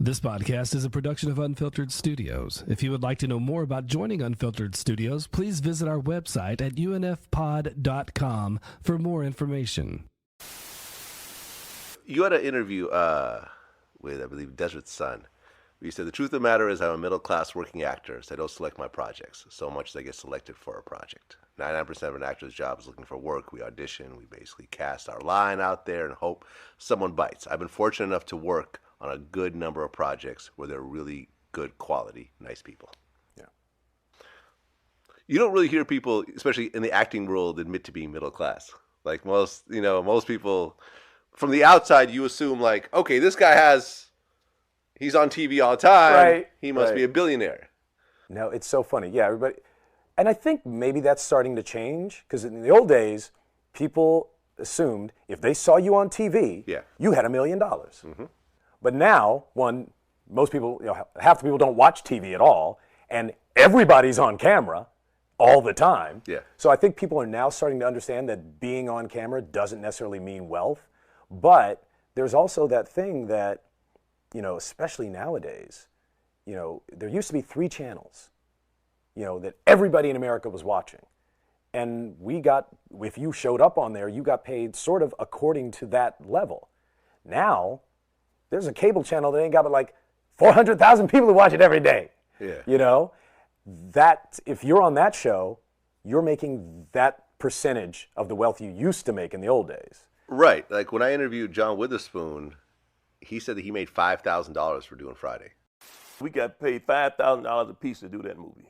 This podcast is a production of Unfiltered Studios. If you would like to know more about joining Unfiltered Studios, please visit our website at unfpod.com for more information. You had an interview with, I believe, Desert Sun. You said, the truth of the matter is I'm a middle-class working actor, so I don't select my projects so much as I get selected for a project. 99% of an actor's job is looking for work. We audition. We basically cast our line out there and hope someone bites. I've been fortunate enough to work on a good number of projects where they're really good quality, nice people. Yeah. You don't really hear people, especially in the acting world, admit to being middle class. Like most people from the outside, you assume like, okay, this guy he's on TV all the time. Right. He must be a billionaire. No, it's so funny. Yeah, everybody. And I think maybe that's starting to change because in the old days, people assumed if they saw you on TV, you had $1 million. Mm-hmm. But now, most people, half the people don't watch TV at all, and everybody's on camera all the time. Yeah. So I think people are now starting to understand that being on camera doesn't necessarily mean wealth. But there's also that thing that, especially nowadays, there used to be 3 channels, that everybody in America was watching. And if you showed up on there, you got paid sort of according to that level. Now, there's a cable channel that ain't got but like 400,000 people who watch it every day. Yeah. That if you're on that show, you're making that percentage of the wealth you used to make in the old days. Right. Like when I interviewed John Witherspoon, he said that he made $5,000 for doing Friday. We got paid $5,000 a piece to do that movie.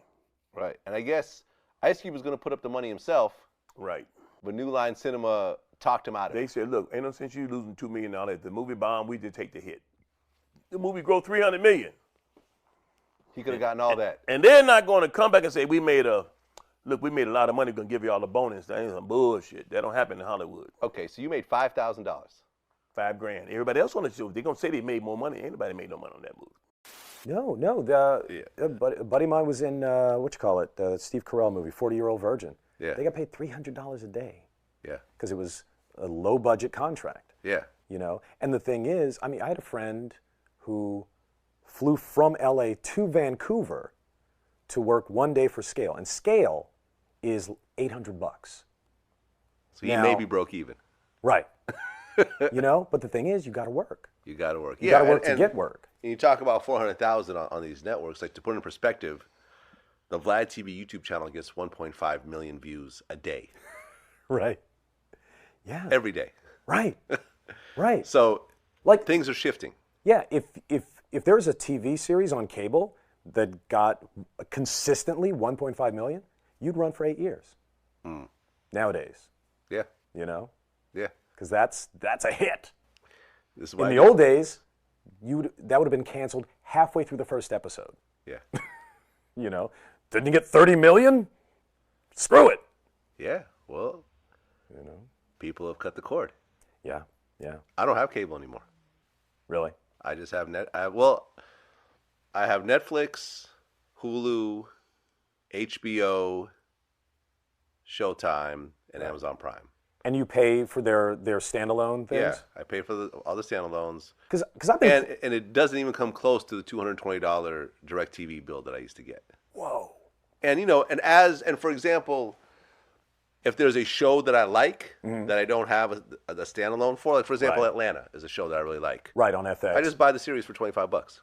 Right. And I guess Ice Cube was going to put up the money himself. Right. But New Line Cinema talked him out of it. They said, look, ain't no sense you losing $2 million. The movie bomb, we just take the hit. The movie grow $300 million. He could have gotten all that. And they're not going to come back and say, we made a lot of money, we're going to give you all a bonus. That ain't some bullshit. That don't happen in Hollywood. Okay, so you made $5,000. $5,000. Everybody else on the show, they're going to say they made more money. Anybody made no money on that movie. No. A buddy of mine was in, the Steve Carell movie, 40-Year-Old Virgin. Yeah. They got paid $300 a day. Yeah. Because it was a low-budget contract. Yeah. And the thing is, I had a friend who flew from LA to Vancouver to work one day for Scale. And Scale is $800. So he maybe broke even. Right. But the thing is, you got to work. You got to work. You got to work to get work. And you talk about 400,000 on these networks. Like to put it in perspective, the Vlad TV YouTube channel gets 1.5 million views a day. Right. Yeah. Every day. Right. Right. So things are shifting. Yeah. If there's a TV series on cable that got consistently 1.5 million, you'd run for 8 years. Nowadays. Yeah. Yeah. Because that's a hit. This is in the old days, that would have been canceled halfway through the first episode. Yeah. Didn't you get 30 million? Screw it. Yeah. Well, people have cut the cord. Yeah. Yeah. I don't have cable anymore. Really? I just have I have Netflix, Hulu, HBO, Showtime, and Amazon Prime. And you pay for their standalone things? Yeah, I pay for all the standalones. Because I've been... And it doesn't even come close to the $220 DirecTV bill that I used to get. Whoa. And, and for example, if there's a show that I like that I don't have a standalone for, like, for example, Atlanta is a show that I really like. Right, on FX. I just buy the series for $25.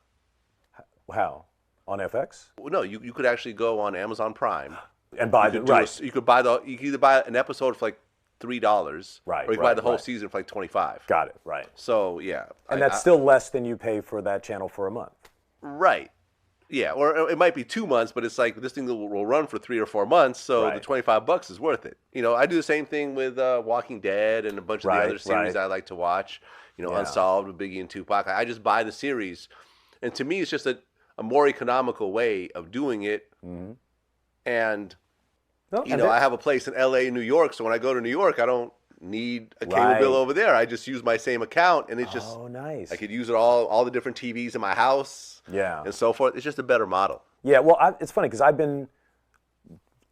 How? On FX? Well, no, you could actually go on Amazon Prime. And buy you could either buy an episode for like $3, right, or you can buy the whole season for like $25. Got it, right. So, yeah. And that's still less than you pay for that channel for a month. Right. Yeah, or it might be 2 months, but it's like this thing will run for 3 or 4 months, so the $25 is worth it. I do the same thing with Walking Dead and a bunch of the other series I like to watch. Unsolved with Biggie and Tupac. I just buy the series, and to me, it's just a more economical way of doing it. Mm-hmm. And I have a place in LA and New York, so when I go to New York, I don't need a cable bill over there. I just use my same account, and it's just nice. I could use it all the different TVs in my house, and so forth. It's just a better model. Yeah, well, it's funny because I've been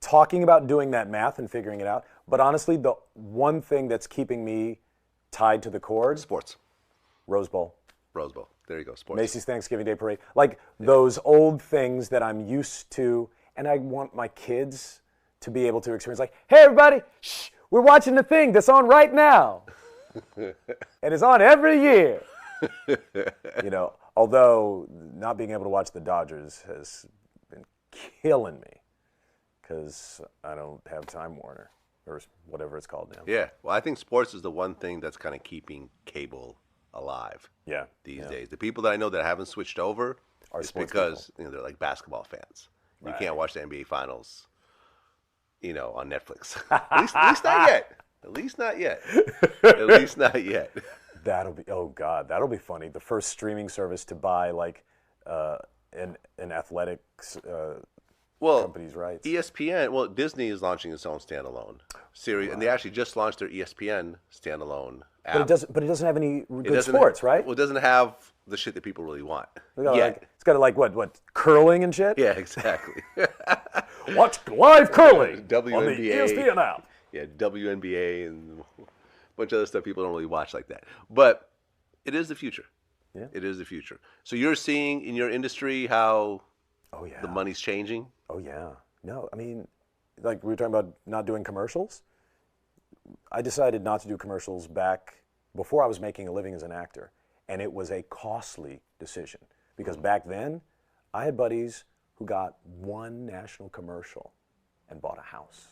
talking about doing that math and figuring it out, but honestly, the one thing that's keeping me tied to the cord, sports, Rose Bowl. There you go. Sports. Macy's Thanksgiving Day Parade. Like those old things that I'm used to, and I want my kids to be able to experience. Like, hey, everybody, shh, we're watching the thing that's on right now. And it's on every year. You know, although not being able to watch the Dodgers has been killing me because I don't have Time Warner or whatever it's called now. Yeah. Well, I think sports is the one thing that's kind of keeping cable alive. Yeah. These days, the people that I know that haven't switched over Are is sports because they're like basketball fans. You Right. can't watch the NBA finals, on Netflix. at least not yet. At least not yet. At least not yet. That'll be funny. The first streaming service to buy like an athletics company's rights. ESPN. Well, Disney is launching its own standalone series, and they actually just launched their ESPN standalone app. But it doesn't have any good sports, right? Well, it doesn't have the shit that people really want. It's got what curling and shit. Yeah, exactly. Watch live curling WNBA. on the ESPN app. Yeah, WNBA and a bunch of other stuff people don't really watch like that. But it is the future. Yeah. It is the future. So you're seeing in your industry how the money's changing? Oh, yeah. No, I mean, like we were talking about not doing commercials. I decided not to do commercials back before I was making a living as an actor. And it was a costly decision because back then I had buddies who got one national commercial and bought a house.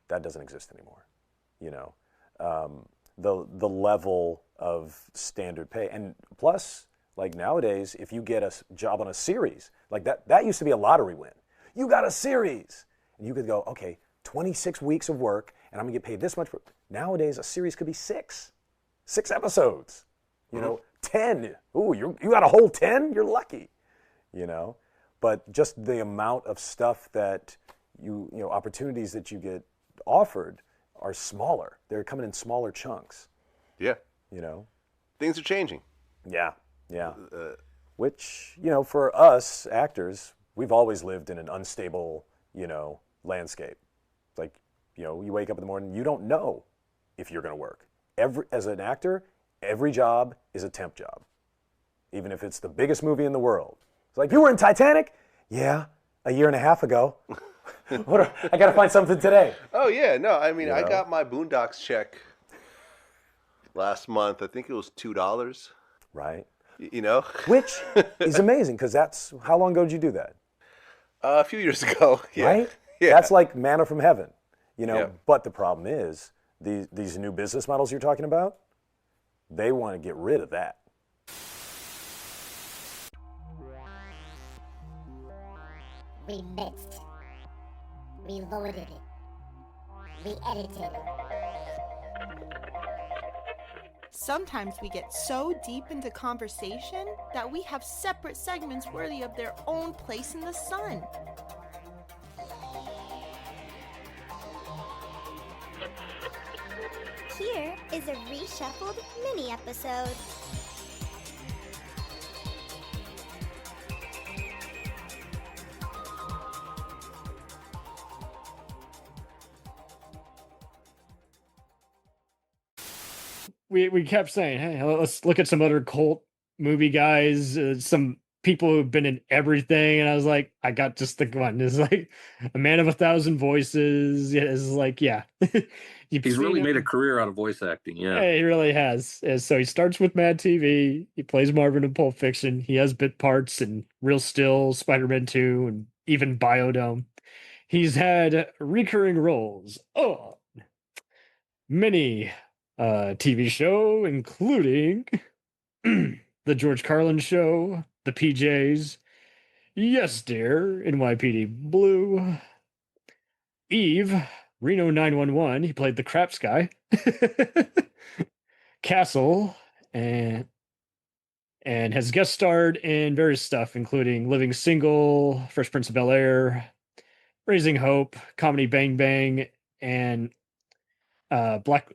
That doesn't exist anymore. The level of standard pay. And plus, like nowadays, if you get a job on a series, like that used to be a lottery win. You got a series. And you could go, okay, 26 weeks of work, and I'm going to get paid this much. Nowadays, a series could be six episodes. 10. Ooh, you got a whole 10? You're lucky. But just the amount of stuff that opportunities that you get offered are smaller. They're coming in smaller chunks. Yeah. Things are changing. Yeah. Which, for us actors, we've always lived in an unstable, landscape. Like, you wake up in the morning, you don't know if you're going to work. As an actor, every job is a temp job, even if it's the biggest movie in the world. It's like, you were in Titanic? Yeah, a year and a half ago. I got to find something today. Oh, yeah. No, I mean, I got my Boondocks check last month. I think it was $2. Right. Which is amazing because that's, how long ago did you do that? A few years ago. Yeah. Right? Yeah. That's like manna from heaven. Yeah. But the problem is, these new business models you're talking about, they want to get rid of that. We mixed. We loaded it. We edited it. Sometimes we get so deep into conversation that we have separate segments worthy of their own place in the sun. Here is a reshuffled mini episode. We kept saying, hey, let's look at some other cult movie guys, some people who've been in everything. And I was like, I got just the one. It's like A Man of a Thousand Voices. It's like, yeah. He's really made a career out of voice acting. Yeah, he really has. And so he starts with Mad TV. He plays Marvin in Pulp Fiction. He has bit parts in Real Still, Spider-Man 2, and even Biodome. He's had recurring roles. Many TV show, including The George Carlin Show, The PJs, Yes Dear, NYPD Blue, Eve, Reno 911. He played the Craps guy. Castle, and has guest starred in various stuff, including Living Single, Fresh Prince of Bel-Air, Raising Hope, Comedy Bang Bang, and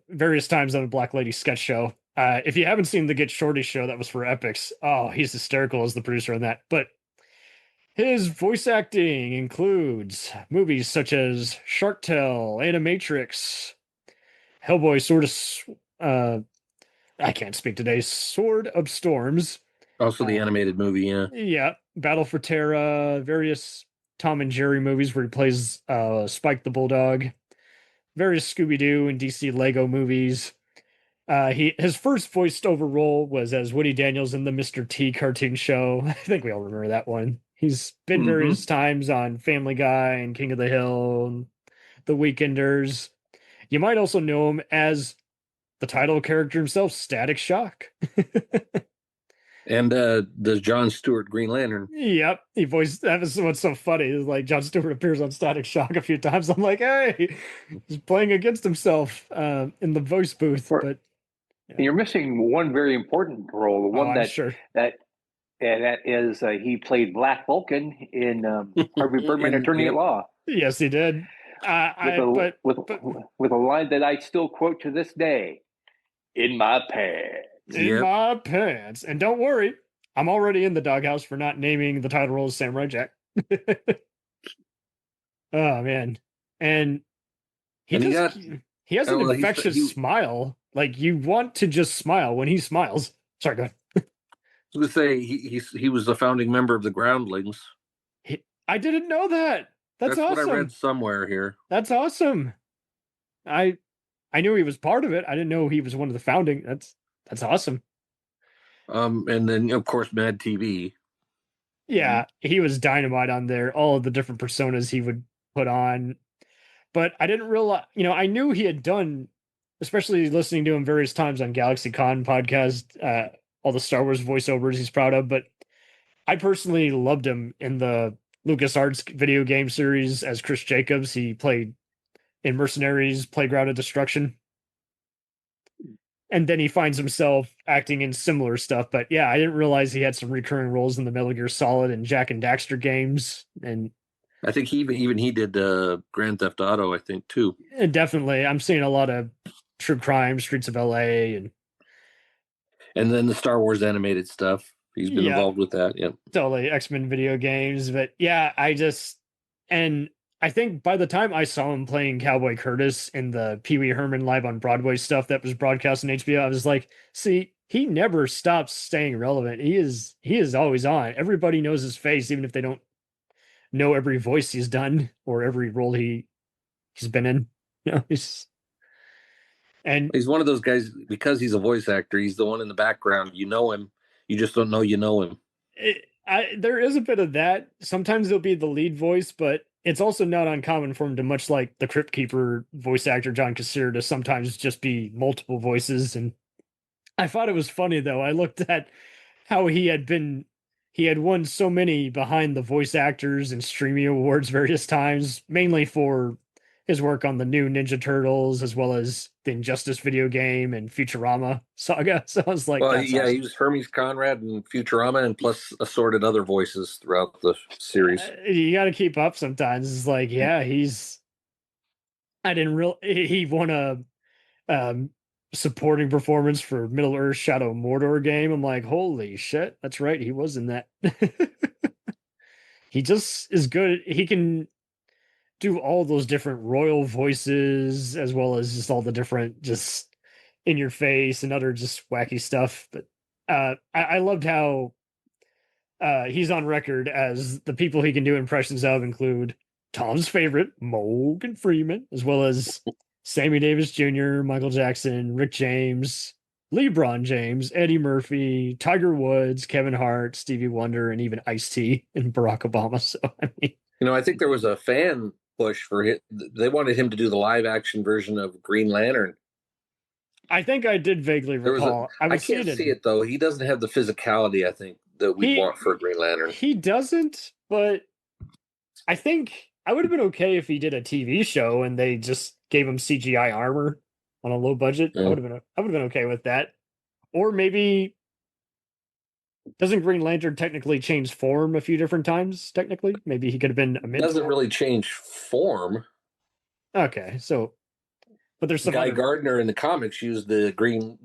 various times on a Black Lady sketch show. If you haven't seen the Get Shorty show, that was for Epics. Oh, he's hysterical as the producer on that. But his voice acting includes movies such as Shark Tale, Animatrix, Hellboy, I can't speak today, Sword of Storms, Also the animated movie, yeah. Yeah, Battle for Terra, various Tom and Jerry movies where he plays Spike the Bulldog, various Scooby-Doo and DC Lego movies. His first voiced over role was as Woody Daniels in the Mr. T cartoon show. I think we all remember that one. He's been various times on Family Guy and King of the Hill and The Weekenders. You might also know him as the title character himself, Static Shock. And the John Stewart Green Lantern. Yep, he voiced. That was what's so funny. Is like John Stewart appears on Static Shock a few times. I'm like, hey, he's playing against himself in the voice booth. But you're missing one very important role. The one that is he played Black Vulcan in Harvey Birdman, Attorney at Law. Yes, he did. With a line that I still quote to this day: "In my pants." In my pants. And don't worry, I'm already in the doghouse for not naming the title role as Samurai Jack. Oh man. And he has an infectious smile. Like you want to just smile when he smiles. Sorry, go ahead. I was going to say he was a founding member of the Groundlings. I didn't know that. That's awesome. What I read somewhere here. That's awesome. I knew he was part of it. I didn't know he was one of the founding. That's awesome. And then of course Mad TV. Yeah, he was dynamite on there. All of the different personas he would put on. But I didn't realize, I knew he had done, especially listening to him various times on Galaxy Con podcast, all the Star Wars voiceovers he's proud of. But I personally loved him in the LucasArts video game series as Chris Jacobs. He played in Mercenaries, Playground of Destruction. And then he finds himself acting in similar stuff. But yeah, I didn't realize he had some recurring roles in the Metal Gear Solid and Jack and Daxter games. And I think he did Grand Theft Auto, I think, too. Definitely. I'm seeing a lot of True Crime, Streets of LA, and then the Star Wars animated stuff. He's been involved with that. Yeah. Totally. X-Men video games. But yeah, I think by the time I saw him playing Cowboy Curtis in the Pee Wee Herman Live on Broadway stuff that was broadcast on HBO, I was like, see, he never stops staying relevant. He is always on. Everybody knows his face, even if they don't know every voice he's done or every role he's been in. He's one of those guys, because he's a voice actor, he's the one in the background. You know him. You just don't know you know him. There is a bit of that. Sometimes he'll be the lead voice, but it's also not uncommon for him to, much like the Crypt Keeper voice actor John Kassir, to sometimes just be multiple voices. And I thought it was funny, though. I looked at how he had won so many behind the voice actors and streaming awards various times, mainly for his work on the new Ninja Turtles, as well as the Injustice video game and Futurama saga. So I was like, he was Hermes Conrad in Futurama, and plus assorted other voices throughout the series. You got to keep up sometimes. It's like, yeah, he won a supporting performance for Middle Earth Shadow Mordor game. I'm like, holy shit, that's right, he was in that. He just is good. He can do all those different royal voices, as well as just all the different just in your face and other just wacky stuff. But I loved how he's on record as the people he can do impressions of include Tom's favorite, Morgan Freeman, as well as Sammy Davis Jr., Michael Jackson, Rick James, LeBron James, Eddie Murphy, Tiger Woods, Kevin Hart, Stevie Wonder, and even Ice-T and Barack Obama. So, I mean, I think there was a fan push for it. They wanted him to do the live action version of Green Lantern. I think I did vaguely recall. I can't see it though. He doesn't have the physicality, I think, that we want for Green Lantern. He doesn't, but I think I would have been okay if he did a TV show and they just gave him CGI armor on a low budget. Yeah. I would have been okay with that. Or maybe, doesn't Green Lantern technically change form a few different times? Technically, maybe he could have been a Mentor. Doesn't really change form. Okay, so, but there's some Guy Gardner in the comics used the green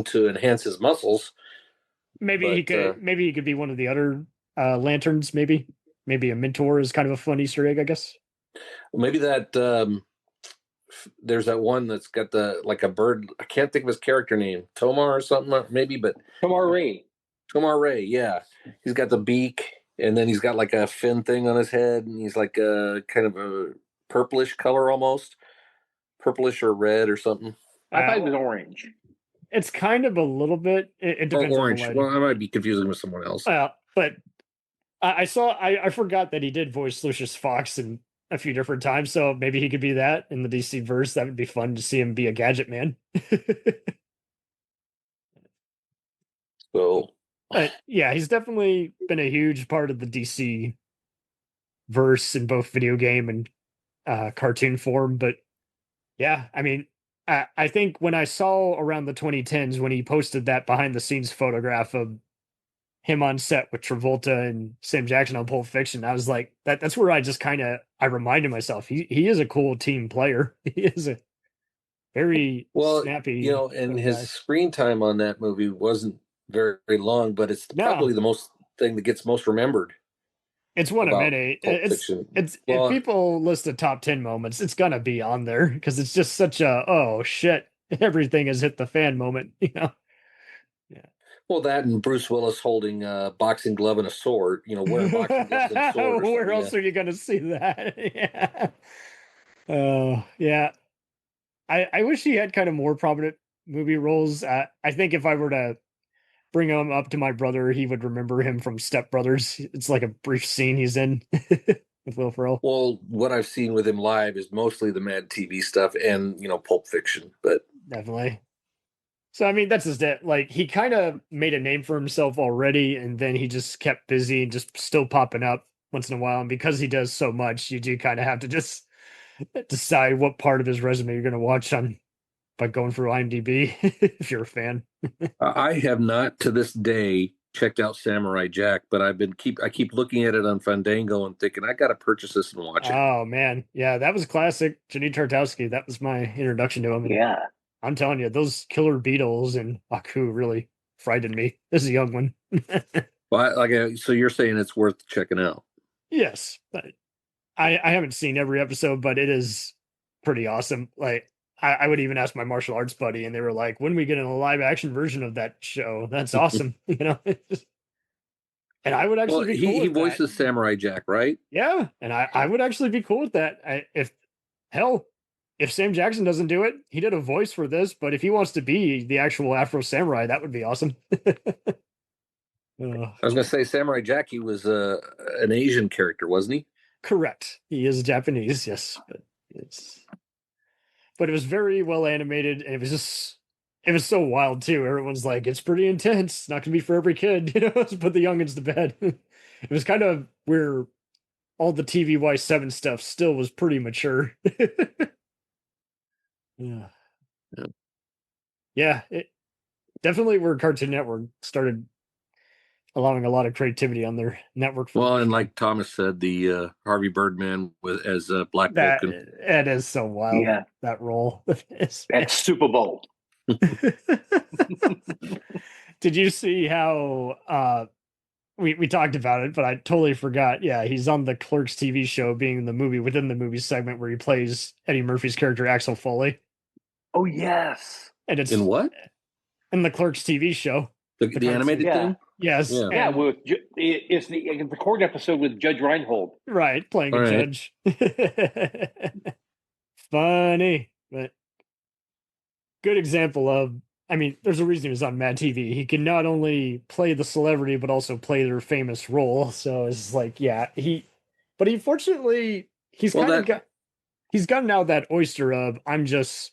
to enhance his muscles. Maybe he could be one of the other lanterns. Maybe a Mentor is kind of a fun Easter egg, I guess. Well, maybe that there's that one that's got a bird. I can't think of his character name, Tomar or something, maybe. But Tomar Ray. Omar Ray, yeah. He's got the beak, and then he's got like a fin thing on his head, and he's like a kind of a purplish color almost. Purplish or red or something. I thought it was orange. It's kind of a little bit. It depends on the lighting. Well, I might be confusing with someone else. But I forgot that he did voice Lucius Fox in a few different times, so maybe he could be that in the DC verse. That would be fun to see him be a gadget man. So, but yeah, he's definitely been a huge part of the DC verse in both video game and cartoon form. But yeah, I mean, I think when I saw around the 2010s when he posted that behind the scenes photograph of him on set with Travolta and Sam Jackson on Pulp Fiction, I was like, that's where I just I reminded myself he is a cool team player. He is a very snappy. And his screen time on that movie wasn't very, very long, but it's probably the most thing that gets most remembered. It's one of many. It's if people list the top 10 moments, it's gonna be on there because it's just such a oh shit, everything has hit the fan moment, Yeah. Well, that and Bruce Willis holding a boxing glove and a sword, wearing boxing gloves and a sword. Where else are you gonna see that? Yeah. Oh, yeah. I wish he had kind of more prominent movie roles. I think if I were to bring him up to my brother, he would remember him from Step Brothers. It's like a brief scene he's in with Will Ferrell. Well, what I've seen with him live is mostly the Mad TV stuff and, Pulp Fiction, but definitely. So, I mean, that's just it. Like, he kind of made a name for himself already, and then he just kept busy and just still popping up once in a while. And because he does so much, you do kind of have to just decide what part of his resume you're going to watch by going through IMDb if you're a fan. I have not to this day checked out Samurai Jack, but I keep looking at it on Fandango and thinking I got to purchase this and watch it. Oh man, yeah, that was classic. Jenny Tartowski. That was my introduction to him. Yeah, I'm telling you, those killer beetles and Aku really frightened me as a young one. Well, so you're saying it's worth checking out? Yes, but I haven't seen every episode, but it is pretty awesome. Like I would even ask my martial arts buddy, and they were like, "When we get in a live action version of that show, that's awesome." And I would actually be cool with he voices that. Samurai Jack, right? Yeah, and I would actually be cool with that. If Sam Jackson doesn't do it, he did a voice for this, but if he wants to be the actual Afro Samurai, that would be awesome. I was going to say Samurai Jack, he was an Asian character, wasn't he? Correct. He is Japanese, yes, but it was very well animated, and it was so wild too. Everyone's like, it's pretty intense. It's not gonna be for every kid, Let's put the youngins to bed. It was kind of where all the TVY7 stuff still was pretty mature. Yeah. It definitely where Cartoon Network started allowing a lot of creativity on their network. Well, and like Thomas said, the Harvey Birdman as Black Vulcan. It is so wild. Yeah, that role. That's Super Bowl. Did you see how we talked about it, but I totally forgot. Yeah, he's on the Clerks TV show, being in the movie within the movie segment where he plays Eddie Murphy's character Axel Foley. Oh yes. And it's in what? In the Clerks TV show. The animated thing? Yes. Yeah, it's the court episode with Judge Reinhold. Right, playing a judge. Funny, but good example of, I mean, there's a reason he was on Mad TV. He can not only play the celebrity, but also play their famous role. So it's like, yeah, but fortunately, he's gotten out that oyster of, I'm just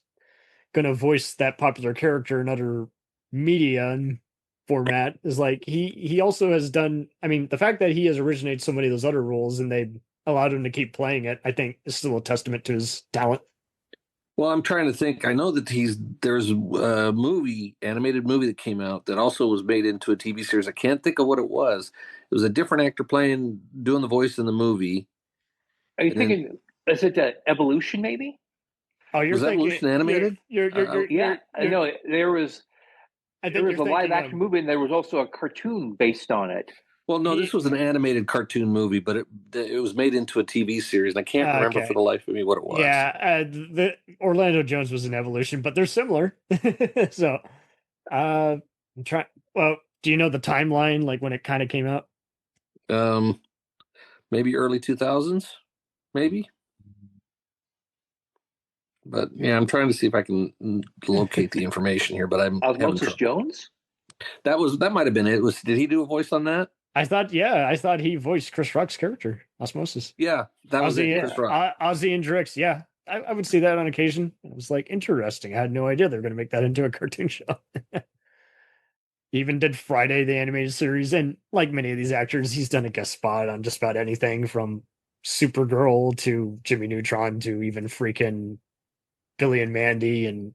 going to voice that popular character in other media and format. Is like, he also has done, I mean, the fact that he has originated so many of those other roles and they allowed him to keep playing it, I think is still a testament to his talent. Well, I'm trying to think. I know that there's a animated movie that came out that also was made into a TV series. I can't think of what it was. It was a different actor doing the voice in the movie. Are you thinking, is it Evolution maybe? Oh, was Evolution animated? I know there was a live action movie, and there was also a cartoon based on it. Well, no, this was an animated cartoon movie, but it was made into a TV series, and I can't remember for the life of me what it was. Yeah, the Orlando Jones was an Evolution, but they're similar. So, I'm trying. Well, Do you know the timeline, like when it kind of came out? Maybe early 2000s, maybe. But yeah, I'm trying to see if I can locate the information here. But I'm Osmosis Jones. That might have been it. Did he do a voice on that? I thought he voiced Chris Rock's character, Osmosis. Yeah, that was it. Chris Rock. Ozzy and Drix. Yeah, I would see that on occasion. It was like interesting. I had no idea they were going to make that into a cartoon show. He even did Friday the Animated Series, and like many of these actors, he's done a guest spot on just about anything from Supergirl to Jimmy Neutron to even freaking Billy and Mandy, and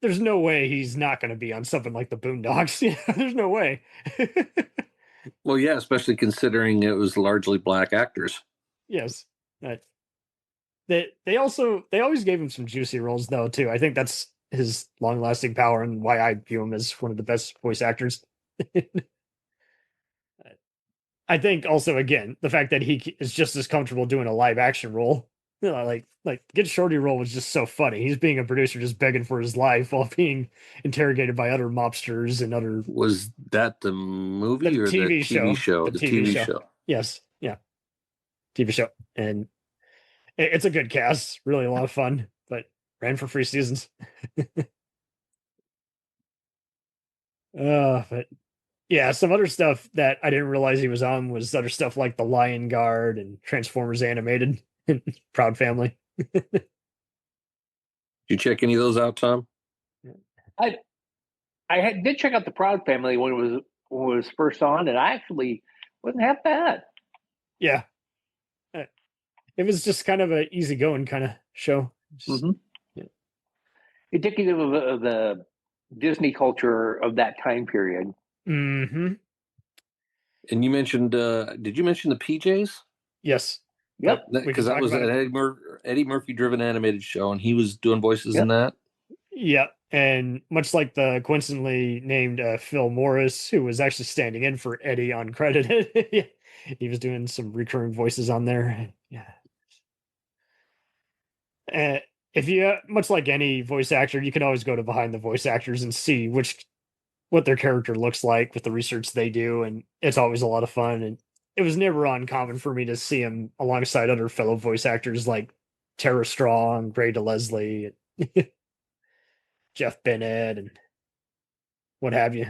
there's no way he's not going to be on something like the Boondocks. There's no way. Well, yeah, especially considering it was largely black actors. Yes. They always gave him some juicy roles though too. I think that's his long-lasting power and why I view him as one of the best voice actors. I think also again the fact that he is just as comfortable doing a live action role. Like Get Shorty role was just so funny. He's being a producer just begging for his life while being interrogated by other mobsters and other. Was that the movie or the TV show? The TV show. Yes, yeah, TV show, and it's a good cast. Really a lot of fun, but ran for 3 seasons. But yeah, some other stuff that I didn't realize he was on was other stuff like The Lion Guard and Transformers Animated. Proud Family. Did you check any of those out, Tom? I did check out the Proud Family when it was first on, and I actually wasn't half bad. Yeah, it was just kind of an easygoing kind of show. Indicative of the Disney culture of that time period. Mm-hmm. And you mentioned, did you mention the PJs? Yes. Yep. Because that was an Eddie Murphy-driven animated show, and he was doing voices in that. Yep. And much like the coincidentally named Phil Morris, who was actually standing in for Eddie uncredited, he was doing some recurring voices on there. Yeah. If you, much like any voice actor, you can always go to behind the voice actors and see what their character looks like with the research they do, and it's always a lot of fun. And it was never uncommon for me to see him alongside other fellow voice actors like Tara Strong, Gray DeLeslie, Jeff Bennett, and what have you.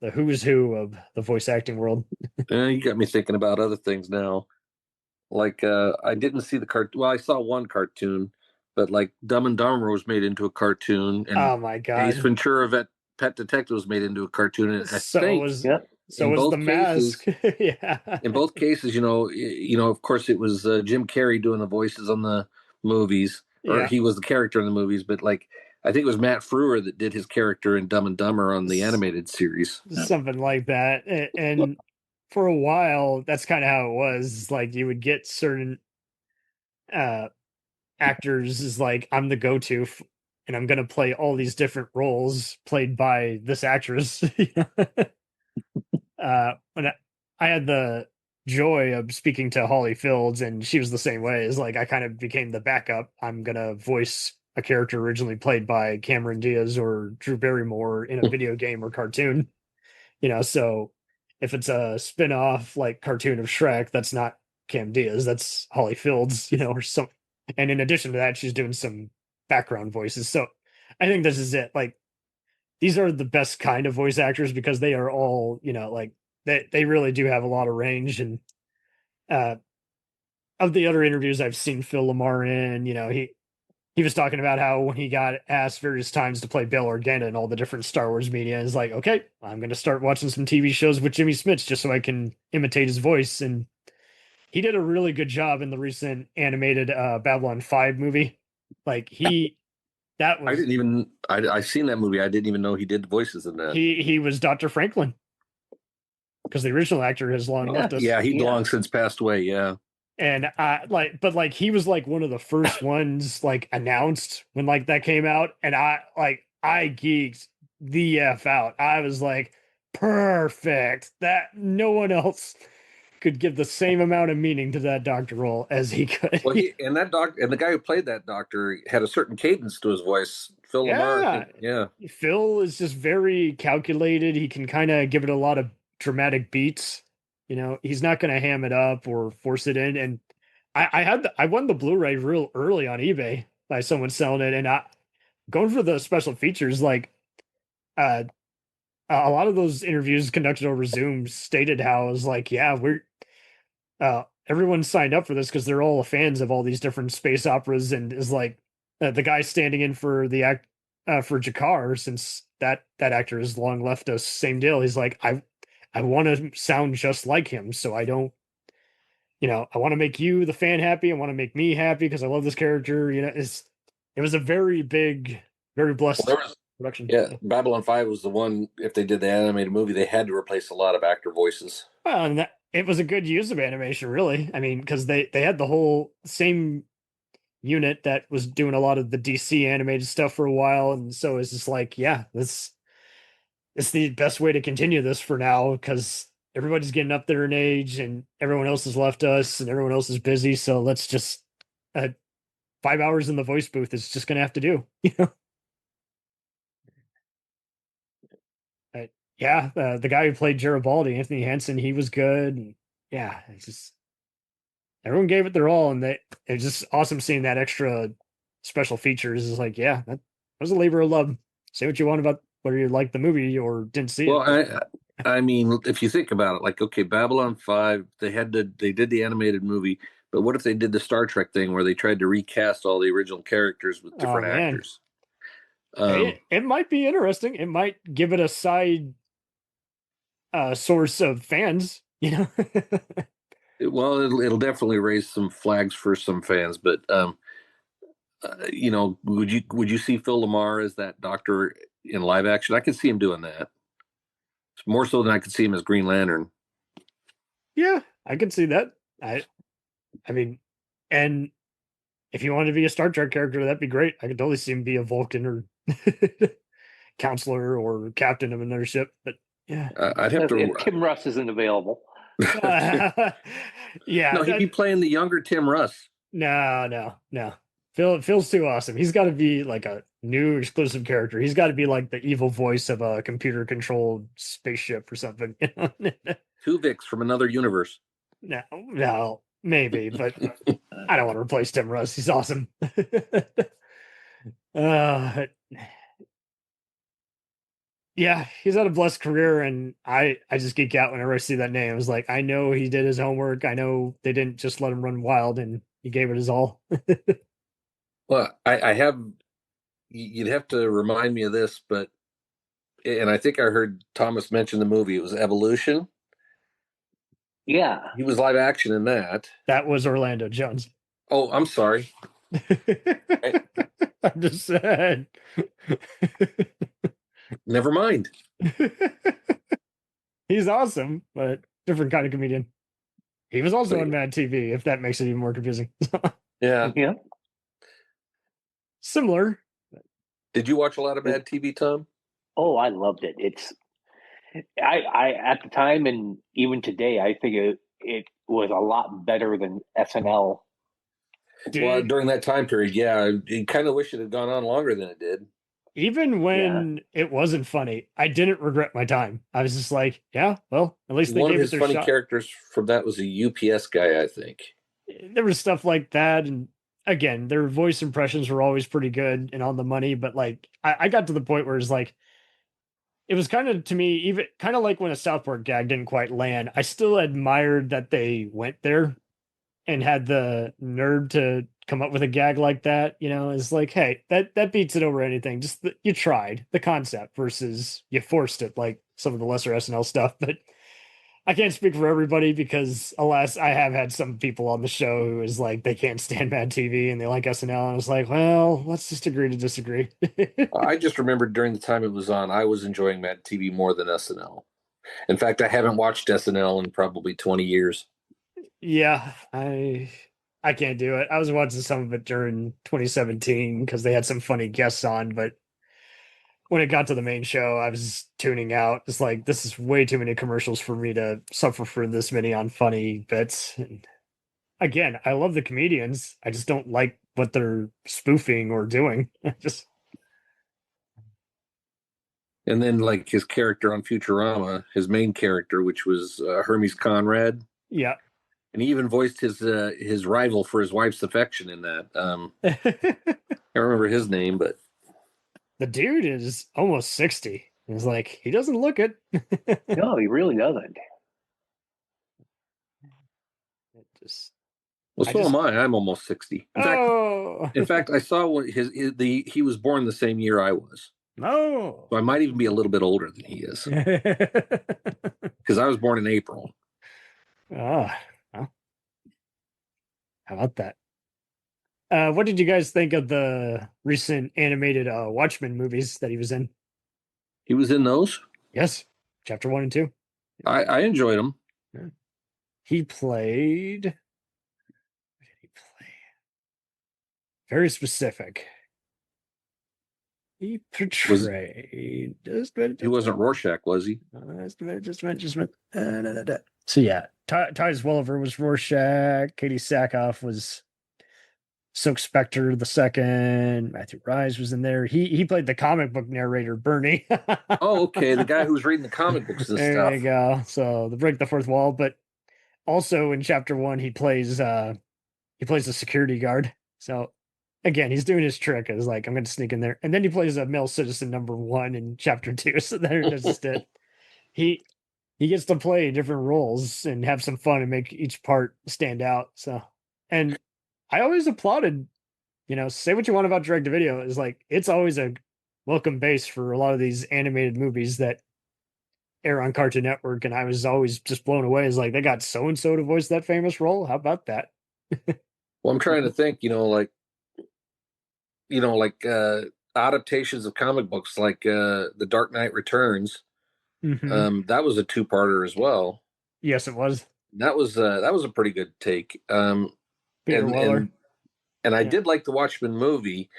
The who's who of the voice acting world. You got me thinking about other things now. Like I didn't see the cartoon. Well, I saw one cartoon, but like Dumb and Dumber was made into a cartoon. And oh my god! Ace Ventura Pet Detective was made into a cartoon. And so was The Mask. Yeah. In both cases, of course, it was Jim Carrey doing the voices on the movies, or he was the character in the movies. But like, I think it was Matt Frewer that did his character in Dumb and Dumber on the animated series. Something like that, and for a while, that's kind of how it was. Like you would get certain actors is like, I'm the go-to and I'm going to play all these different roles played by this actress. When I had the joy of speaking to Holly Fields, and she was the same way. Is like I kind of became the backup. I'm going to voice a character originally played by Cameron Diaz or Drew Barrymore in a video game or cartoon. So if it's a spin-off like cartoon of Shrek, that's not Cam Diaz, that's Holly Fields, or some. And in addition to that, she's doing some background voices. So I think this is it. Like these are the best kind of voice actors because they are all, like they really do have a lot of range. And of the other interviews I've seen Phil LaMarr in, he was talking about how when he got asked various times to play Bail Organa in all the different Star Wars media, is like, okay, I'm going to start watching some TV shows with Jimmy Smits just so I can imitate his voice. And he did a really good job in the recent animated Babylon 5 movie. Like I seen that movie. I didn't even know he did voices in that. He was Dr. Franklin because the original actor has long left us. Yeah, he'd long since passed away. Yeah. And he was like one of the first ones like announced when like that came out. And I geeked the F out. I was like, perfect. That no one else could give the same amount of meaning to that doctor role as he could. Well, the guy who played that doctor had a certain cadence to his voice. Phil LaMarr, yeah. Phil is just very calculated. He can kind of give it a lot of dramatic beats. He's not going to ham it up or force it in. And I won the Blu-ray real early on eBay by someone selling it, and going for the special features, like a lot of those interviews conducted over Zoom stated how it was like, yeah, we're everyone signed up for this because they're all fans of all these different space operas, and is like the guy standing in for the act for Jakar, since that actor has long left us. Same deal. He's like, I want to sound just like him, so I don't. I want to make you, the fan, happy. I want to make me happy because I love this character. It was a very big, very blessed production. Yeah, Babylon 5 was the one. If they did the animated movie, they had to replace a lot of actor voices. Well, and it was a good use of animation, really. I mean, because they had the whole same unit that was doing a lot of the DC animated stuff for a while, and so it's just like, yeah, it's the best way to continue this for now, because everybody's getting up there in age and everyone else has left us and everyone else is busy. So let's just 5 hours in the voice booth is just going to have to do, Yeah. The guy who played Garibaldi, Anthony Henson, he was good. And yeah, it's just, everyone gave it their all. And it was just awesome seeing that extra special features. Is like, yeah, that was a labor of love. Say what you want about whether you liked the movie or didn't see it. Well, I mean, if you think about it, like, okay, Babylon 5, they did the animated movie, but what if they did the Star Trek thing where they tried to recast all the original characters with different actors? It might be interesting. It might give it a side source of fans, Well, it'll definitely raise some flags for some fans, but would you see Phil LaMarr as that doctor in live action? I could see him doing that. More so than I could see him as Green Lantern. Yeah, I could see that. I mean, and if you wanted to be a Star Trek character, that'd be great. I could totally see him be a Vulcan or counselor or captain of another ship. But yeah, I'd have to. If Tim Russ isn't available. Yeah, no, he'd be playing the younger Tim Russ. No. Phil's too awesome. He's got to be like a new exclusive character. He's got to be like the evil voice of a computer-controlled spaceship or something. Tuvix from another universe. No, maybe, but I don't want to replace Tim Russ. He's awesome. Yeah, he's had a blessed career, and I just geek out whenever I see that name. I was like, I know he did his homework. I know they didn't just let him run wild, and he gave it his all. Well, you'd have to remind me of this, and I think I heard Thomas mention the movie. It was Evolution. Yeah. He was live action in that. That was Orlando Jones. Oh, I'm sorry. I'm just saying. Never mind. He's awesome, but different kind of comedian. He was also on Mad TV, if that makes it even more confusing. Yeah. Similar. Did you watch a lot of Mad TV, Tom? Oh, I loved it. I at the time and even today, I think it was a lot better than SNL. Well, during that time period, yeah, I kind of wish it had gone on longer than it did. Even when it wasn't funny, I didn't regret my time. I was just like, yeah, well, at least they gave it their shot. One of his funny characters from that was a UPS guy, I think. There was stuff like that, and again, their voice impressions were always pretty good and on the money, but like I got to the point where it's like, it was kind of, to me, even kind of like when a South Park gag didn't quite land. I still admired that they went there and had the nerve to come up with a gag like that. It's like, hey, that beats it over anything. Just you tried the concept versus you forced it, like some of the lesser SNL stuff. But I can't speak for everybody because, alas, I have had some people on the show who is like, they can't stand Mad TV and they like SNL. And I was like, well, let's just agree to disagree. I just remembered during the time it was on, I was enjoying Mad TV more than SNL. In fact, I haven't watched SNL in probably 20 years. Yeah, I can't do it. I was watching some of it during 2017 because they had some funny guests on, but when it got to the main show, I was tuning out. It's like, this is way too many commercials for me to suffer for this many on funny bits. And again, I love the comedians. I just don't like what they're spoofing or doing. Just. And then, like, his character on Futurama, his main character, which was Hermes Conrad. Yeah. And he even voiced his rival for his wife's affection in that. I can't remember his name, but the dude is almost 60. It's like, he doesn't look it. No, he really doesn't. Am I. I'm almost 60. In fact, I saw he was born the same year I was. Oh. So I might even be a little bit older than he is. Because I was born in April. Oh, well. How about that? What did you guys think of the recent animated Watchmen movies that he was in? He was in those? Yes. Chapter 1 and 2. I enjoyed them. Yeah. He played... What did he play? Very specific. He portrayed... He wasn't Rorschach, was he? So yeah, Ty Welliver was Rorschach. Katie Sackhoff was Silk Spectre the second. Matthew Rise was in there. He played the comic book narrator, Bernie. Oh, okay. The guy who's reading the comic books and there stuff. There you go. So the break the fourth wall. But also in chapter 1, he plays a security guard. So again, he's doing his trick. It's like, I'm going to sneak in there. And then he plays a male citizen number 1 in chapter 2. So that's just it. He gets to play different roles and have some fun and make each part stand out. So, and I always applauded, say what you want about direct to video, is like, it's always a welcome base for a lot of these animated movies that air on Cartoon Network. And I was always just blown away. It's like, they got so-and-so to voice that famous role. How about that? Well, I'm trying to think, adaptations of comic books, like The Dark Knight Returns. Mm-hmm. That was a 2-parter as well. Yes, it was. That was a pretty good take. Peter Weller. And I did like the Watchmen movie.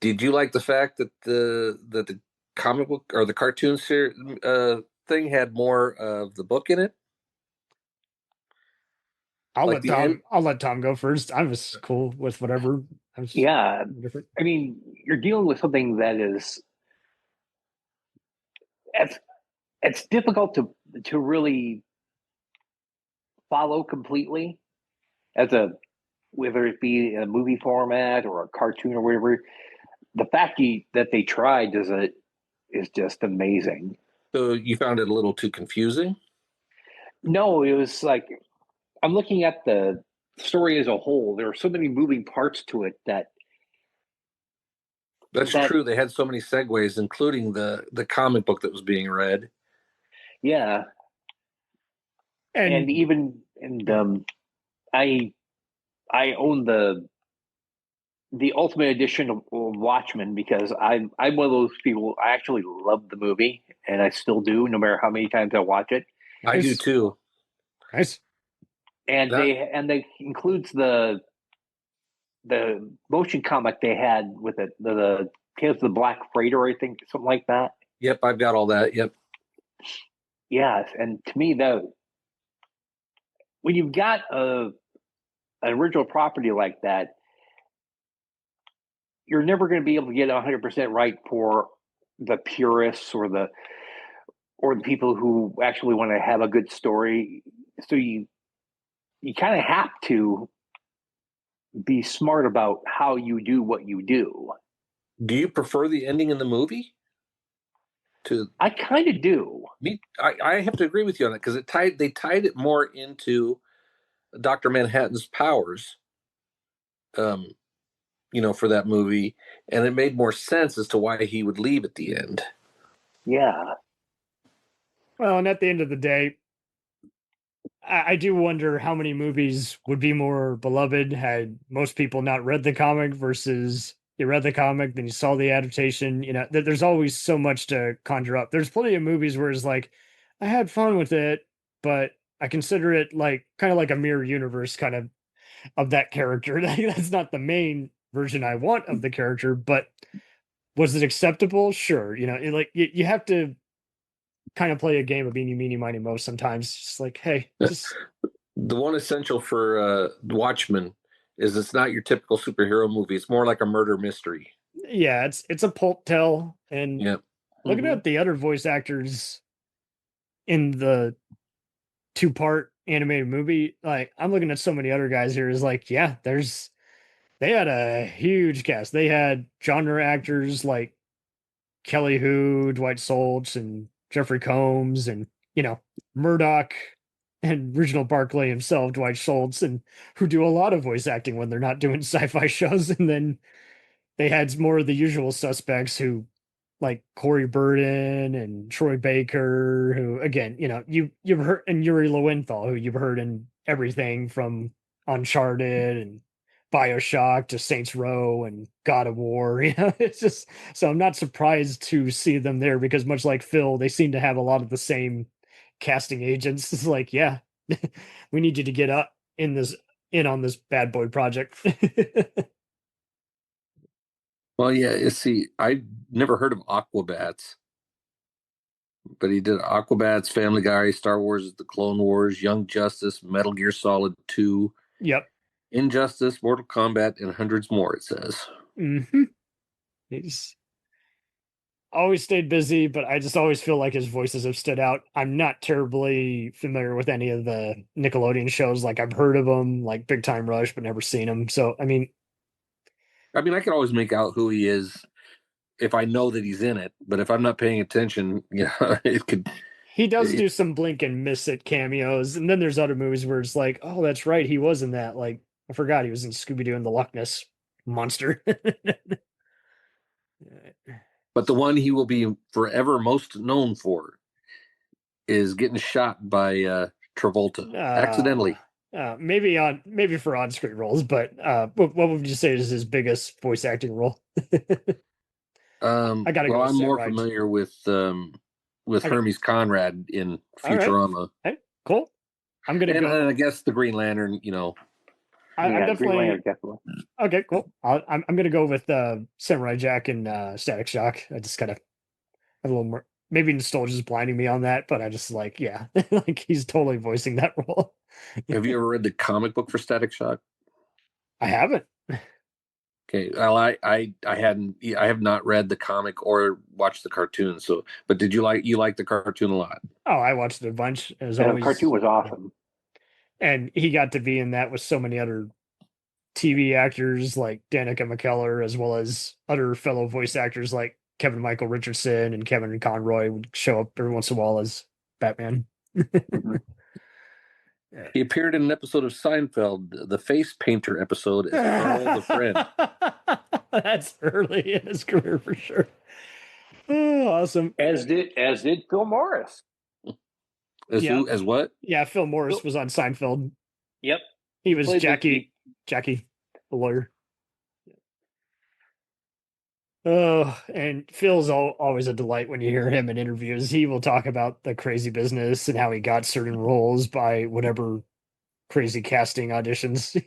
Did you like the fact that the comic book or the cartoon series thing had more of the book in it? I'll let Tom go first. I was cool with whatever. Yeah, different. I mean, you're dealing with something that is it's difficult to really follow completely whether it be a movie format or a cartoon or whatever. The fact that they tried is just amazing. So you found it a little too confusing? No, it was like, I'm looking at the story as a whole. There are so many moving parts to it That's true. They had so many segues, including the comic book that was being read. Yeah. And I own the Ultimate Edition of Watchmen because I'm one of those people. I actually love the movie, and I still do, no matter how many times I watch it. I do too. Nice. And they includes the motion comic they had with it, the Tales of the Black Freighter, I think, something like that. Yep, I've got all that. Yep. Yeah, and to me, when you've got an original property like that, you're never going to be able to get 100% right for the purists or the people who actually want to have a good story. So you kind of have to be smart about how you do what you do. Do you prefer the ending in the movie? I kind of do. I have to agree with you on that because they tied it more into Dr. Manhattan's powers, for that movie, and it made more sense as to why he would leave at the end. Yeah. Well, and at the end of the day, I do wonder how many movies would be more beloved had most people not read the comic versus you read the comic, then you saw the adaptation. There's always so much to conjure up. There's plenty of movies where it's like, I had fun with it, but I consider it like kind of like a mirror universe kind of that character. That's not the main version I want of the character, but Was it acceptable? Sure. You have to kind of play a game of eeny, meeny, miny, moe sometimes. It's just like, hey, just the one essential for Watchmen is it's not your typical superhero movie. It's more like a murder mystery. Yeah, it's a pulp tale. And looking Mm-hmm. at the other voice actors in the 2-part animated movie, like I'm looking at so many other guys here, is like, yeah, they had a huge cast. They had genre actors like Kelly Hu, Dwight Schultz, and Jeffrey Combs, and Murdoch and Reginald Barclay himself, Dwight Schultz, and who do a lot of voice acting when they're not doing sci-fi shows. And then they had more of the usual suspects who, like Corey Burden and Troy Baker, who again, you've heard, and Yuri Lowenthal, who you've heard in everything from Uncharted and BioShock to Saints Row and God of War. It's just, so I'm not surprised to see them there, because much like Phil, they seem to have a lot of the same casting agents. It's like, yeah, we need you to get up in on this bad boy project. Well, yeah, see, I never heard of Aquabats, but he did Aquabats, Family Guy, Star Wars, The Clone Wars, Young Justice, Metal Gear Solid 2, Yep. Injustice, Mortal Kombat, and hundreds more, it says. Mm-hmm. He's always stayed busy, but I just always feel like his voices have stood out. I'm not terribly familiar with any of the Nickelodeon shows. Like, I've heard of them, like Big Time Rush, but never seen them. So, I mean, I can always make out who he is if I know that he's in it, but if I'm not paying attention, it could. He does do some blink and miss it cameos, and then there's other movies where it's like, oh, that's right, he was in that. Like, I forgot he was in Scooby-Doo and the Loch Ness Monster. But the one he will be forever most known for is getting shot by Travolta accidentally. Maybe for on-screen roles, but what would you say is his biggest voice acting role? I gotta go. I'm more familiar with Hermes Conrad in Futurama. Right. Hey, cool. I'm gonna go. And I guess the Green Lantern. I'm definitely. Okay, cool. I'm gonna go with Samurai Jack and Static Shock. I just kind of have a little more. Maybe nostalgia is blinding me on that, but I just like, yeah, like he's totally voicing that role. Have you ever read the comic book for Static Shock? I haven't. Okay, well, I have not read the comic or watched the cartoon. So, but did you like the cartoon a lot? Oh, I watched it a bunch. It was the cartoon was awesome, and he got to be in that with so many other TV actors like Danica McKellar, as well as other fellow voice actors like Kevin Michael Richardson and Kevin Conroy would show up every once in a while as Batman. He appeared in an episode of Seinfeld, the Face Painter episode, as Earl the Friend. That's early in his career for sure. Oh, awesome. As did Phil Morris. As what? Yeah, Phil Morris was on Seinfeld. Yep. He was Jackie, the lawyer. Oh, and Phil's always a delight when you hear him in interviews. He will talk about the crazy business and how he got certain roles by whatever crazy casting auditions.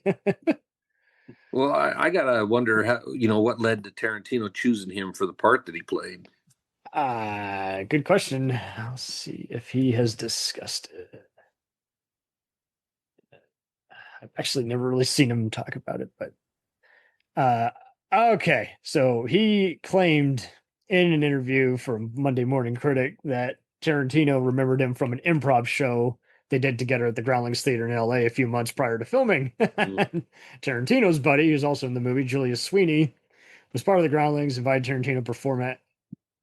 Well, I gotta wonder how, what led to Tarantino choosing him for the part that he played. Good question. I'll see if he has discussed it. I've actually never really seen him talk about it, but okay. So he claimed in an interview for Monday Morning Critic that Tarantino remembered him from an improv show they did together at the Groundlings Theater in LA a few months prior to filming. Tarantino's buddy, who's also in the movie, Julius Sweeney, was part of the Groundlings, invited Tarantino to perform at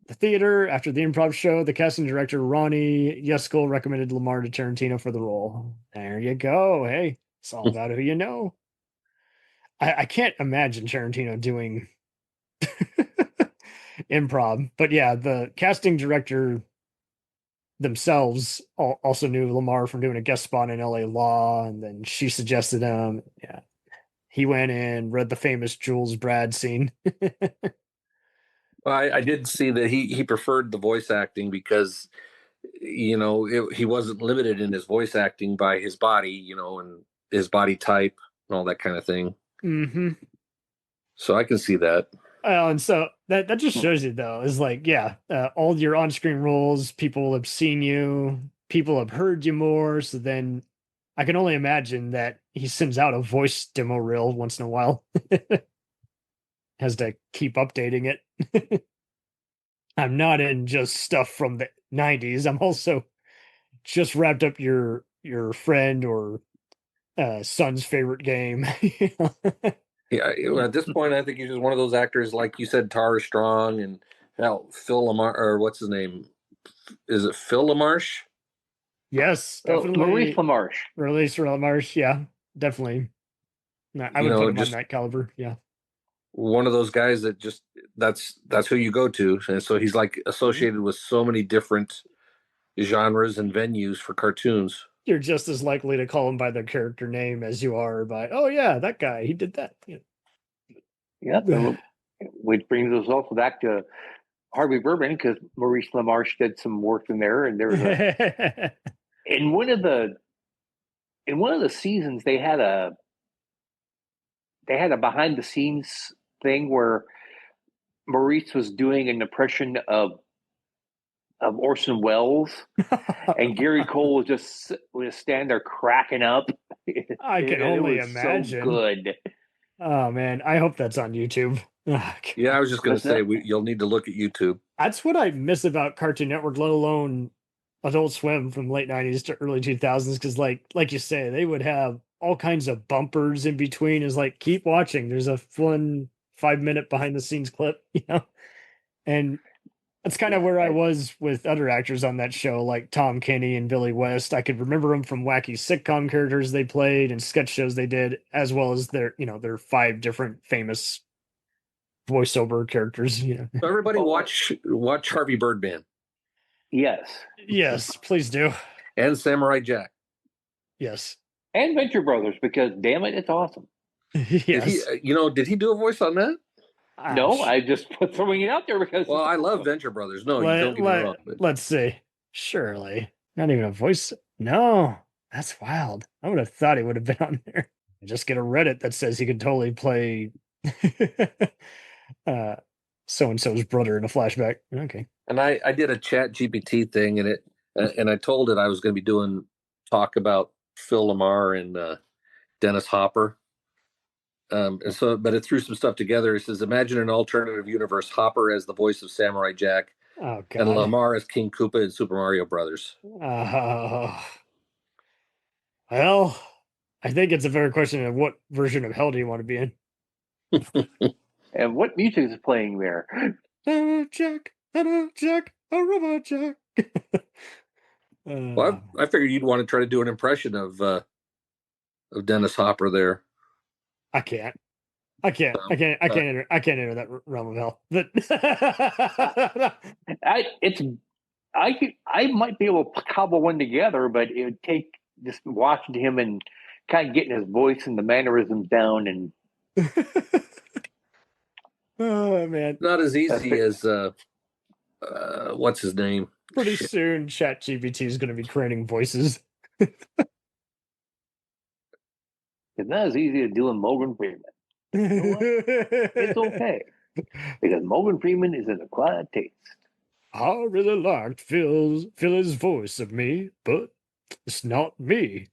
the theater. After the improv show, the casting director, Ronnie Yeskel, recommended LaMarr to Tarantino for the role. There you go. Hey, it's all about who you know. I can't imagine Tarantino doing improv, but yeah, the casting director themselves also knew LaMarr from doing a guest spot in LA Law, and then she suggested him. Yeah, he went in, read the famous Jules Brad scene. Well, I did see that he preferred the voice acting because, he wasn't limited in his voice acting by his body, and his body type and all that kind of thing. Mm-hmm. So I can see that. And so that just shows you, though, is like, yeah, all your on-screen roles, people have seen you, people have heard you more. So then I can only imagine that he sends out a voice demo reel once in a while. Has to keep updating it. I'm not in just stuff from the 90s. I'm also just wrapped up your friend or son's favorite game. Yeah, at this point, I think he's just one of those actors, like you said, Tara Strong and hell, Phil LaMarr, or what's his name? Is it Phil LaMarche? Yes, Oh, definitely. Maurice LaMarche. Maurice LaMarche, yeah, definitely. I would put him on that caliber, yeah. One of those guys that just that's who you go to, and so he's like associated with so many different genres and venues for cartoons. You're just as likely to call him by their character name as you are by, oh yeah, that guy, he did that. Yeah, which brings us also back to Harvey Birdman, because Maurice LaMarche did some work in there, and there was a in one of the seasons they had a behind the scenes thing where Maurice was doing an impression of Orson Welles, and Gary Cole was just stand there cracking up. I can only imagine. So good. Oh man, I hope that's on YouTube. Oh, yeah, I was just going to say you'll need to look at YouTube. That's what I miss about Cartoon Network, let alone Adult Swim from late 90s to early 2000s, because like you say, they would have all kinds of bumpers in between. Is like, keep watching. There's a fun 5-minute behind the scenes clip, and that's kind of where I was with other actors on that show, like Tom Kenny and Billy West. I could remember them from wacky sitcom characters they played and sketch shows they did, as well as their 5 different famous voiceover characters. So everybody watch Harvey Birdman. Yes, please do. And Samurai Jack. Yes, and Venture Brothers, because damn it, it's awesome. Yes. Did he do a voice on that? No, I just throwing it out there because. Well, I love Venture Brothers. No, you don't get me wrong. But... Let's see. Surely not even a voice. No, that's wild. I would have thought he would have been on there. I just get a Reddit that says he could totally play so and so's brother in a flashback. Okay. And I did a Chat GPT thing, and I told it I was going to be talk about Phil LaMarr and Dennis Hopper. But it threw some stuff together. It says, imagine an alternative universe, Hopper as the voice of Samurai Jack, and LaMarr as King Koopa in Super Mario Brothers. Well, I think it's a fair question of what version of hell do you want to be in? And what music is playing there? Jack, a robot Jack. Well, I figured you'd want to try to do an impression of Dennis Hopper there. I can't enter that realm of hell. But I might be able to cobble one together, but it would take just watching him and kind of getting his voice and the mannerisms down. And oh man, not as easy as what's his name? Pretty soon, ChatGPT is going to be creating voices. It's not as easy as doing Morgan Freeman. It's okay, because Morgan Freeman is an acquired taste. I really liked Phil's voice of me, but it's not me.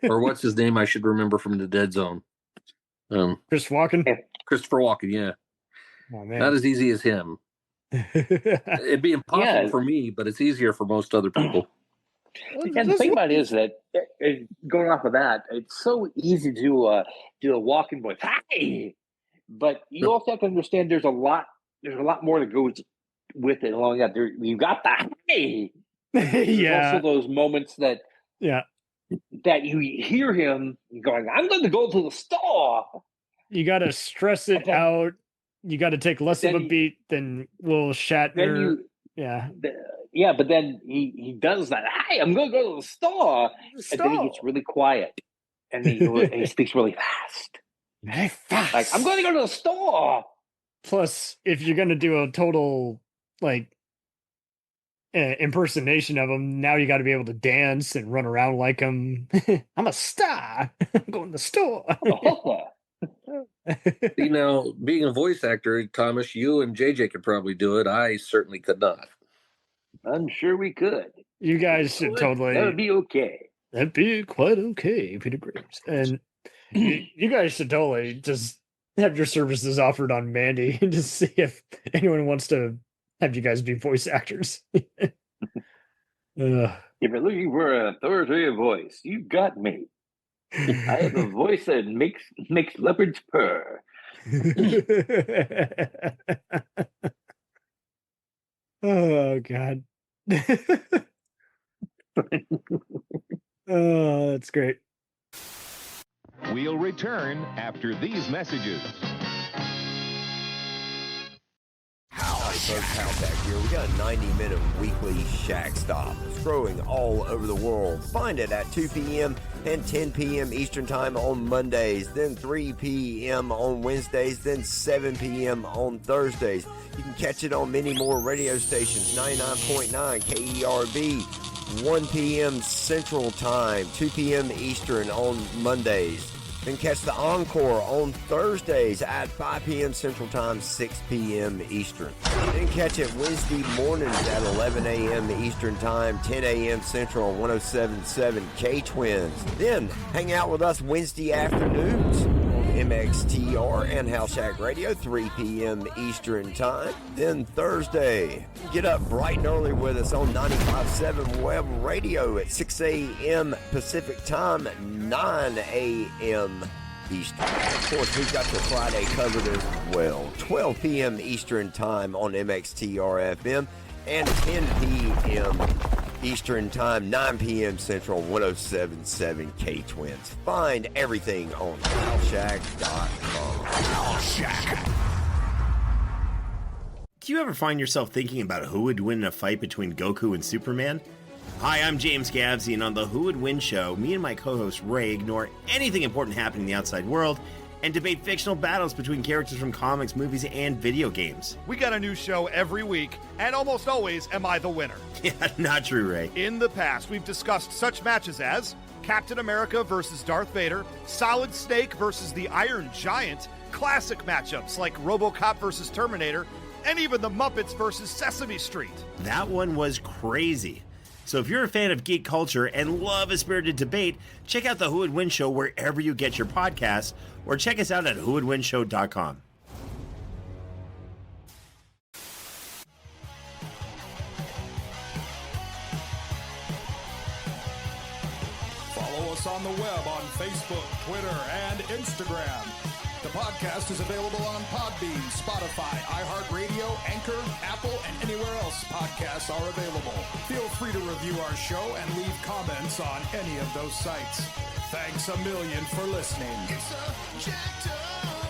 Or what's his name? I should remember from the Dead Zone. Christopher Walken, yeah. Oh, man. Not as easy as him. It'd be impossible for me, but it's easier for most other people. And the thing about it is that going off of that, it's so easy to do a walk-in voice, hi, but you also have to understand there's a lot more that goes with it along that. You got the hey, yeah. Also those moments that you hear him going, I'm going to go to the store. You got to stress it out. You got to take less of a beat than Will Shatner. But then he does that. Hey, I'm going to go to the store. And then he gets really quiet. And then he speaks really fast. Very fast. Like, I'm going to go to the store. Plus, if you're going to do a total, impersonation of him, now you got to be able to dance and run around like him. I'm a star. I'm going to the store. I'm a hustler. You know, being a voice actor, Thomas, you and JJ could probably do it. I certainly could not. I'm sure we could. You guys should totally. That would be okay. That'd be quite okay, Peter Graves. And you guys should totally just have your services offered on Mandy and just see if anyone wants to have you guys be voice actors. If you're looking for an authoritative voice, you got me. I have a voice that makes leopards purr. Oh God. Oh, that's great. We'll return after these messages. Howdy folks, Hal back here. We got a 90-minute weekly Shack Stop. Scrolling all over the world. Find it at 2 p.m. and 10 p.m. Eastern Time on Mondays, then 3 p.m. on Wednesdays, then 7 p.m. on Thursdays. You can catch it on many more radio stations, 99.9 KERB, 1 p.m. Central Time, 2 p.m. Eastern on Mondays. Then catch the Encore on Thursdays at 5 p.m. Central Time, 6 p.m. Eastern. Then catch it Wednesday mornings at 11 a.m. Eastern Time, 10 a.m. Central on 107.7 K-Twins. Then hang out with us Wednesday afternoons on MXTR and House Shack Radio, 3 p.m. Eastern Time. Then Thursday, get up bright and early with us on 95.7 Web Radio at 6 a.m. Pacific Time, 9 a.m. Eastern. Of course, we've got the Friday covered as well. 12 p.m. Eastern Time on MXTR FM and 10 p.m. Eastern Time, 9 p.m. Central, 107.7 K-Twins. Find everything on HowShack.com. HowShack. Do you ever find yourself thinking about who would win in a fight between Goku and Superman? Hi, I'm James Gavsey, and on the Who Would Win show, me and my co-host Ray ignore anything important happening in the outside world and debate fictional battles between characters from comics, movies, and video games. We got a new show every week, and almost always am I the winner. Yeah, not true, Ray. In the past, we've discussed such matches as Captain America versus Darth Vader, Solid Snake versus the Iron Giant, classic matchups like RoboCop versus Terminator, and even the Muppets versus Sesame Street. That one was crazy. So if you're a fan of geek culture and love a spirited debate, check out the Who Would Win show wherever you get your podcasts, or check us out at whowouldwinshow.com. Follow us on the web on Facebook, Twitter, and Instagram. The podcast is available on Podbean, Spotify, iHeartRadio, Anchor, Apple, and anywhere else podcasts are available. Feel free to review our show and leave comments on any of those sites. Thanks a million for listening. It's a jacked up